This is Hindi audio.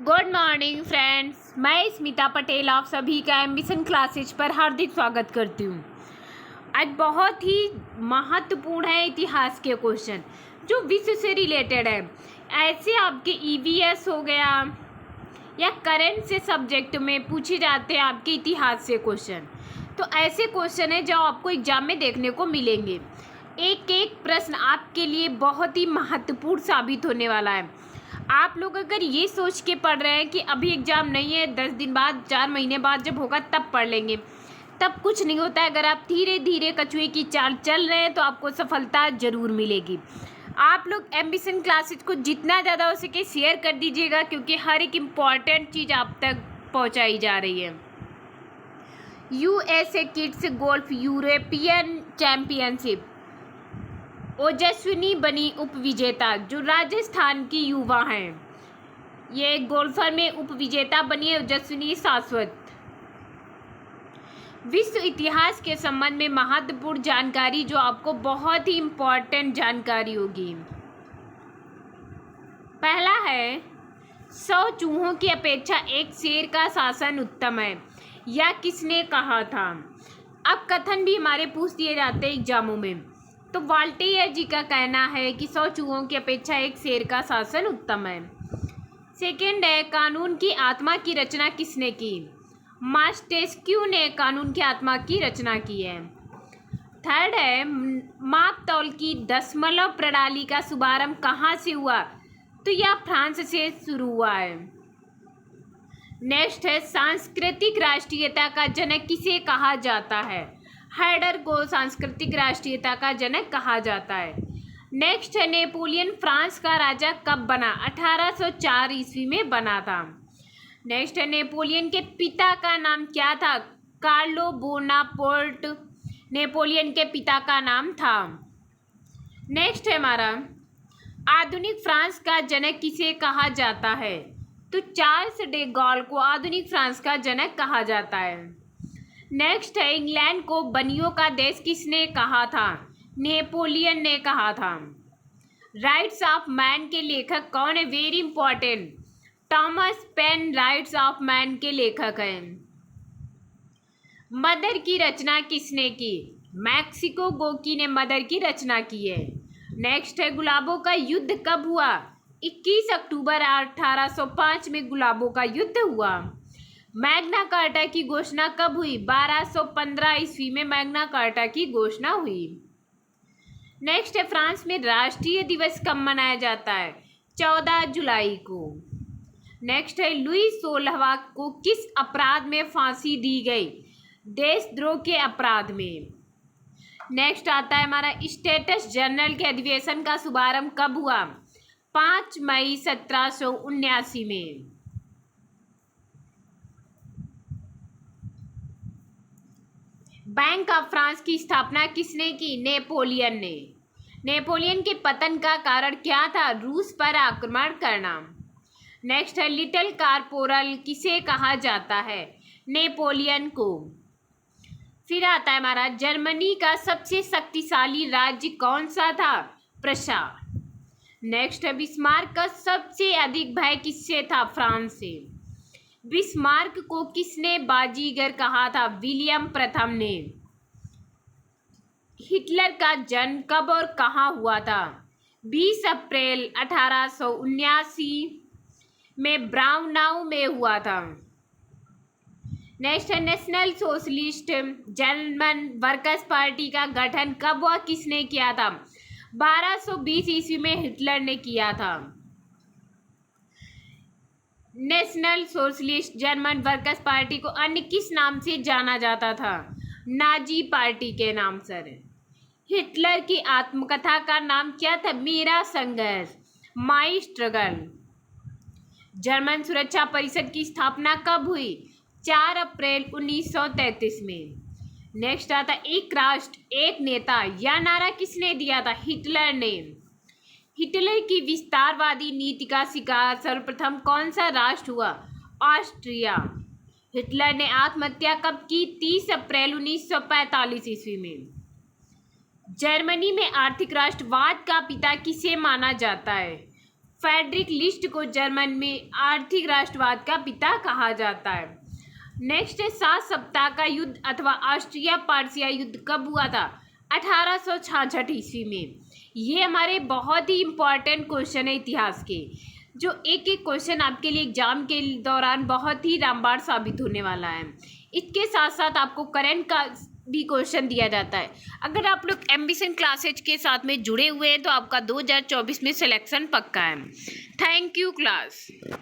गुड मॉर्निंग फ्रेंड्स, मैं स्मिता पटेल आप सभी का एम्बिशन क्लासेज पर हार्दिक स्वागत करती हूँ। आज बहुत ही महत्वपूर्ण है इतिहास के क्वेश्चन जो विश्व से रिलेटेड है। ऐसे आपके ईवीएस हो गया या करंट से सब्जेक्ट में पूछे जाते हैं आपके इतिहास से क्वेश्चन। तो ऐसे क्वेश्चन है जो आपको एग्जाम में देखने को मिलेंगे। एक एक प्रश्न आपके लिए बहुत ही महत्वपूर्ण साबित होने वाला है। आप लोग अगर ये सोच के पढ़ रहे हैं कि अभी एग्ज़ाम नहीं है, 10 दिन बाद 4 महीने बाद जब होगा तब पढ़ लेंगे, तब कुछ नहीं होता है। अगर आप धीरे धीरे कछुए की चाल चल रहे हैं तो आपको सफलता ज़रूर मिलेगी। आप लोग एम्बिशन क्लासेज को जितना ज़्यादा हो सके शेयर कर दीजिएगा, क्योंकि हर एक इम्पॉर्टेंट चीज़ आप तक पहुँचाई जा रही है। USA kids golf European championship, Ojaswini बनी उपविजेता, जो राजस्थान की युवा हैं। ये गोल्फर में उपविजेता बनी है ओजस्विनी शाश्वत। विश्व इतिहास के संबंध में महत्वपूर्ण जानकारी जो आपको बहुत ही इम्पोर्टेंट जानकारी होगी। पहला है 100 चूहों की अपेक्षा एक शेर का शासन उत्तम है। यह किसने कहा था? अब कथन भी हमारे पूछ दिए जाते हैं एग्जामों में। तो वॉल्टेयर जी का कहना है कि 100 चूहों की अपेक्षा एक शेर का शासन उत्तम है। सेकेंड है कानून की आत्मा की रचना किसने की? मास्टेस्क्यू ने कानून की आत्मा की रचना की है। थर्ड है माप तौल की दशमलव प्रणाली का शुभारंभ कहाँ से हुआ? तो यह फ्रांस से शुरू हुआ है। नेक्स्ट है सांस्कृतिक राष्ट्रीयता का जनक किसे कहा जाता है? हैडर को सांस्कृतिक राष्ट्रीयता का जनक कहा जाता है। नेक्स्ट है नेपोलियन फ्रांस का राजा कब बना? 1804 ईस्वी में बना था। नेक्स्ट है नेपोलियन के पिता का नाम क्या था? कार्लो बोनापार्ट नेपोलियन के पिता का नाम था। नेक्स्ट है हमारा आधुनिक फ्रांस का जनक किसे कहा जाता है? तो चार्ल्स डे गॉल को आधुनिक फ्रांस का जनक कहा जाता है। नेक्स्ट है इंग्लैंड को बनियों का देश किसने कहा था? नेपोलियन ने कहा था। राइट्स ऑफ मैन के लेखक कौन है? Very important, Thomas pen rights of man के लेखक हैं। मदर की रचना किसने की? मैक्सिको गोकी ने मदर की रचना की है। नेक्स्ट है गुलाबों का युद्ध कब हुआ? 21 अक्टूबर 1805 में गुलाबों का युद्ध हुआ। मैग्ना कार्टा की घोषणा कब हुई? 1215 ईस्वी में मैग्ना कार्टा की घोषणा हुई। नेक्स्ट है फ्रांस में राष्ट्रीय दिवस कब मनाया जाता है? 14 जुलाई को। नेक्स्ट है लुई 16वां को किस अपराध में फांसी दी गई? देशद्रोह के अपराध में। नेक्स्ट आता है हमारा स्टेट्स जनरल के अधिवेशन का शुभारंभ कब हुआ? 5 मई 1779 में। बैंक ऑफ फ्रांस की स्थापना किसने की? नेपोलियन ने। नेपोलियन के पतन का कारण क्या था? रूस पर आक्रमण करना। नेक्स्ट है लिटिल कॉर्पोरल किसे कहा जाता है? नेपोलियन को। फिर आता है हमारा जर्मनी का सबसे शक्तिशाली राज्य कौन सा था? प्रशा। नेक्स्ट है बिस्मार्क का सबसे अधिक भय किससे था? फ्रांस से। बिस्मार्क को किसने बाजीगर कहा था? विलियम प्रथम ने। हिटलर का जन्म कब और कहाँ हुआ था? 20 अप्रैल 1879 में ब्राउनाउ में हुआ था। नेक्स्ट है national socialist German workers party का गठन कब हुआ? किसने किया था? 1220 ईस्वी में हिटलर ने किया था। National socialist German workers party को अन्य किस नाम से जाना जाता था? नाजी पार्टी के नाम से। हिटलर की आत्मकथा का नाम क्या था? मेरा संघर्ष, माई स्ट्रगल। जर्मन सुरक्षा परिषद की स्थापना कब हुई? 4 अप्रैल 1933 में। नेक्स्ट आता एक राष्ट्र एक नेता, यह नारा किसने दिया था? हिटलर ने। हिटलर की विस्तारवादी नीति का शिकार सर्वप्रथम कौन सा राष्ट्र हुआ? ऑस्ट्रिया। हिटलर ने आत्महत्या कब की? 30 अप्रैल 1945 ईस्वी में। जर्मनी में आर्थिक राष्ट्रवाद का पिता किसे माना जाता है? फ्रेडरिक लिस्ट को जर्मन में आर्थिक राष्ट्रवाद का पिता कहा जाता है। नेक्स्ट है 7 सप्ताह का युद्ध अथवा ऑस्ट्रिया पर्सिया युद्ध कब हुआ था? 1866 ईस्वी में। ये हमारे बहुत ही इम्पॉर्टेंट क्वेश्चन है इतिहास के, जो एक एक क्वेश्चन आपके लिए एग्जाम के दौरान बहुत ही रामबाण साबित होने वाला है। इसके साथ साथ आपको करंट का भी क्वेश्चन दिया जाता है। अगर आप लोग एम्बिशन क्लासेज के साथ में जुड़े हुए हैं तो आपका 2024 में सिलेक्शन पक्का है। Thank you class.